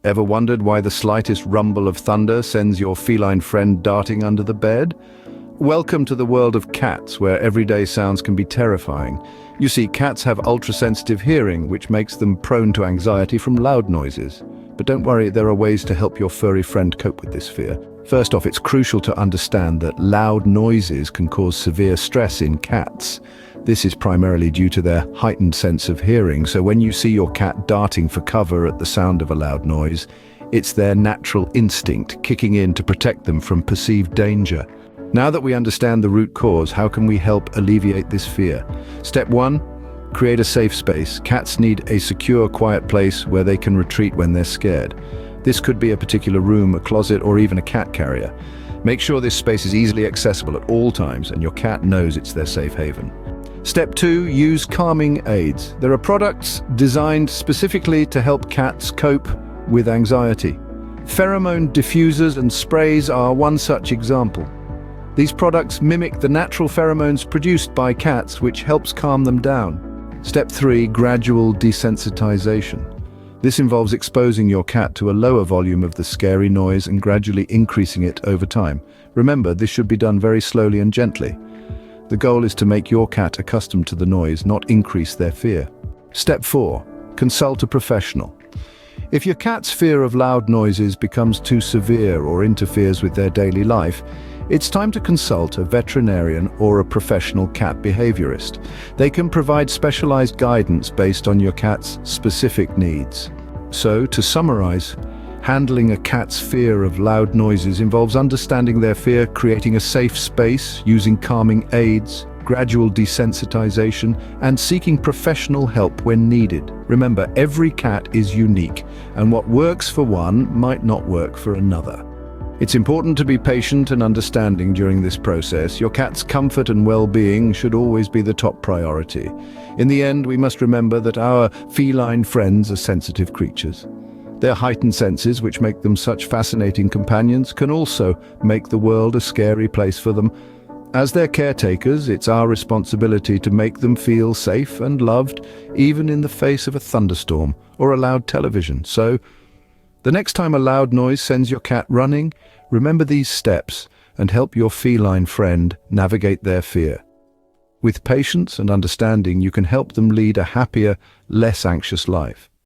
Ever wondered why the slightest rumble of thunder sends your feline friend darting under the bed? Welcome to the world of cats, where everyday sounds can be terrifying. You see, cats have ultra-sensitive hearing, which makes them prone to anxiety from loud noises. But don't worry, there are ways to help your furry friend cope with this fear. First off, it's crucial to understand that loud noises can cause severe stress in cats. This is primarily due to their heightened sense of hearing, so when you see your cat darting for cover at the sound of a loud noise, it's their natural instinct kicking in to protect them from perceived danger. Now that we understand the root cause, how can we help alleviate this fear? Step 1. Create a safe space. Cats need a secure, quiet place where they can retreat when they're scared. This could be a particular room, a closet, or even a cat carrier. Make sure this space is easily accessible at all times and your cat knows it's their safe haven. Step 2. Use calming aids. There are products designed specifically to help cats cope with anxiety. Pheromone diffusers and sprays are one such example. These products mimic the natural pheromones produced by cats, which helps calm them down. Step 3. Gradual desensitization. This involves exposing your cat to a lower volume of the scary noise and gradually increasing it over time. Remember, this should be done very slowly and gently. The goal is to make your cat accustomed to the noise, not increase their fear. Step 4. Consult a professional. If your cat's fear of loud noises becomes too severe or interferes with their daily life, it's time to consult a veterinarian or a professional cat behaviorist. They can provide specialized guidance based on your cat's specific needs. So, to summarize, handling a cat's fear of loud noises involves understanding their fear, creating a safe space, using calming aids, gradual desensitization, and seeking professional help when needed. Remember, every cat is unique, and what works for one might not work for another. It's important to be patient and understanding during this process. Your cat's comfort and well-being should always be the top priority. In the end, we must remember that our feline friends are sensitive creatures. Their heightened senses, which make them such fascinating companions, can also make the world a scary place for them. As their caretakers, it's our responsibility to make them feel safe and loved, even in the face of a thunderstorm or a loud television. So, the next time a loud noise sends your cat running, remember these steps and help your feline friend navigate their fear. With patience and understanding, you can help them lead a happier, less anxious life.